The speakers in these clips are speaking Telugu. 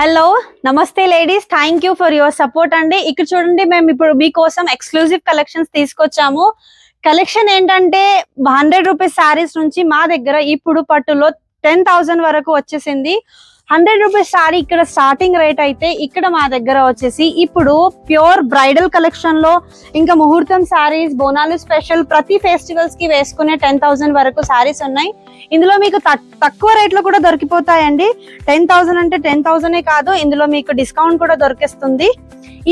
హలో నమస్తే ladies, thank you for your support అండి. ఇక్కడ చూడండి, మేము ఇప్పుడు మీకోసం ఎక్స్క్లూజివ్ కలెక్షన్స్ తీసుకొచ్చాము. కలెక్షన్ ఏంటంటే 100 రూపీస్ శారీస్ నుంచి మా దగ్గర ఇప్పుడు పట్టులో 10,000 వరకు వచ్చేసింది. 100 రూపీస్ శారీ ఇక్కడ స్టార్టింగ్ రేట్ అయితే ఇక్కడ మా దగ్గర వచ్చేసి ఇప్పుడు ప్యూర్ బ్రైడల్ కలెక్షన్ లో ఇంకా ముహూర్తం శారీస్, బోనాలు స్పెషల్ ప్రతి ఫెస్టివల్స్ కి వేసుకునే 10,000 వరకు శారీస్ ఉన్నాయి. ఇందులో మీకు తక్కువ రేట్ లో కూడా దొరికిపోతాయండి. 10,000 అంటే 10,000 కాదు, ఇందులో మీకు డిస్కౌంట్ కూడా దొరికేస్తుంది.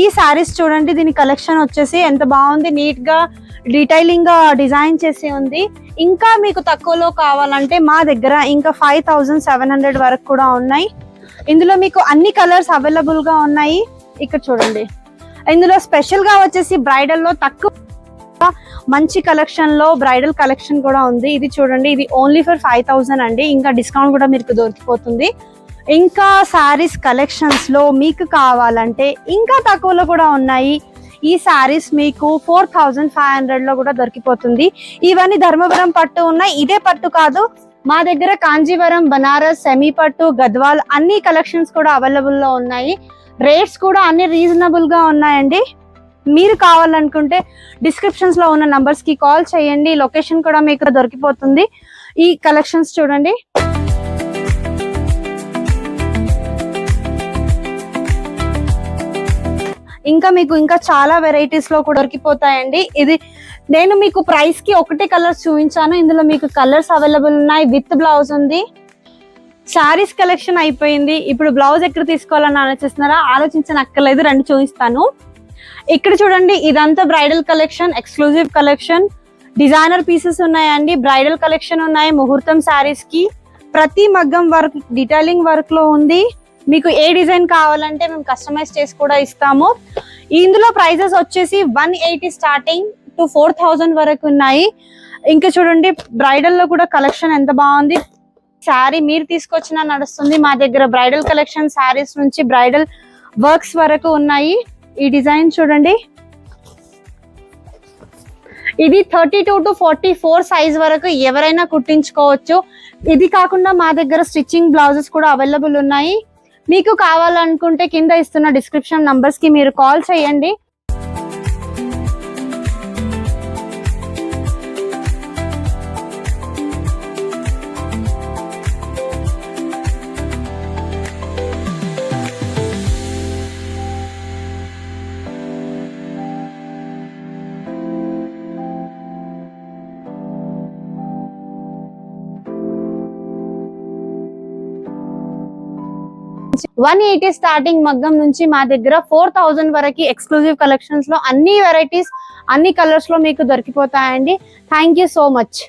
ఈ శారీస్ చూడండి, దీని కలెక్షన్ వచ్చేసి ఎంత బాగుంది, నీట్ గా డీటెయిలింగ్ గా డిజైన్ చేసి ఉంది. ఇంకా మీకు తక్కువలో కావాలంటే మా దగ్గర ఇంకా 5,700 వరకు కూడా ఉన్నాయి. ఇందులో మీకు అన్ని కలర్స్ అవైలబుల్ గా ఉన్నాయి. ఇక్కడ చూడండి, ఇందులో స్పెషల్ గా వచ్చేసి బ్రైడల్ లో తక్కువ మంచి కలెక్షన్ లో బ్రైడల్ కలెక్షన్ కూడా ఉంది. ఇది చూడండి, ఇది ఓన్లీ ఫర్ 5,000 అండి. ఇంకా డిస్కౌంట్ కూడా మీకు దొరికిపోతుంది. ఇంకా శారీస్ కలెక్షన్స్ లో మీకు కావాలంటే ఇంకా తక్కువలో కూడా ఉన్నాయి. ఈ శారీస్ మీకు 4,500 లో కూడా దొరికిపోతుంది. ఇవన్నీ ధర్మవరం పట్టు ఉన్నాయి. ఇదే పట్టు కాదు, మా దగ్గర కాంజీవరం, బనారస్, సెమీ పట్టు, గద్వాల్ అన్ని కలెక్షన్స్ కూడా అవైలబుల్ లో ఉన్నాయి. రేట్స్ కూడా అన్ని రీజనబుల్ గా ఉన్నాయండి. మీరు కావాలనుకుంటే డిస్క్రిప్షన్స్ లో ఉన్న నంబర్స్ కి కాల్ చేయండి. లొకేషన్ కూడా మీకు దొరికిపోతుంది. ఈ కలెక్షన్స్ చూడండి, ఇంకా మీకు ఇంకా చాలా వెరైటీస్ లో కూడా దొరికిపోతాయండి. ఇది నేను మీకు ప్రైస్ కి ఒకటే కలర్స్ చూపించాను. ఇందులో మీకు కలర్స్ అవైలబుల్ ఉన్నాయి. విత్ బ్లౌజ్ ఉంది. శారీస్ కలెక్షన్ అయిపోయింది. ఇప్పుడు బ్లౌజ్ ఎక్కడ తీసుకోవాలని ఆలోచిస్తున్నారా? ఆలోచించనక్కర్లేదు, రండి చూపిస్తాను. ఇక్కడ చూడండి, ఇదంతా bridal collection, exclusive collection, designer pieces ఉన్నాయండి. బ్రైడల్ కలెక్షన్ ఉన్నాయి. ముహూర్తం శారీస్ కి ప్రతి మగ్గం వర్క్, డీటెయిలింగ్ వర్క్ లో ఉంది. మీకు ఏ డిజైన్ కావాలంటే మేము కస్టమైజ్ చేసి కూడా ఇస్తాము. ఇందులో ప్రైజెస్ వచ్చేసి 180 స్టార్టింగ్ టు 4,000 వరకు ఉన్నాయి. ఇంకా చూడండి, బ్రైడల్ లో కూడా కలెక్షన్ ఎంత బాగుంది. శారీ మీరు తీసుకొచ్చినా నడుస్తుంది. మా దగ్గర బ్రైడల్ కలెక్షన్ శారీస్ నుంచి బ్రైడల్ వర్క్స్ వరకు ఉన్నాయి. ఈ డిజైన్ చూడండి, ఇది 32 to 44 సైజ్ వరకు ఎవరైనా కుట్టించుకోవచ్చు. ఇది కాకుండా మా దగ్గర స్టిచ్చింగ్ బ్లౌజెస్ కూడా అవైలబుల్ ఉన్నాయి. మీకు కావాలనుకుంటే కింద ఇస్తున్న డిస్క్రిప్షన్ నంబర్స్ కి మీరు కాల్ చేయండి. $180 స్టార్టింగ్ మగ్గం నుంచి మా దగ్గర 4,000 వరకు ఎక్స్క్లూజివ్ కలెక్షన్స్ లో అన్ని వెరైటీస్, అన్ని కలర్స్ లో మీకు దొరికిపోతాయండి. Thank you so much.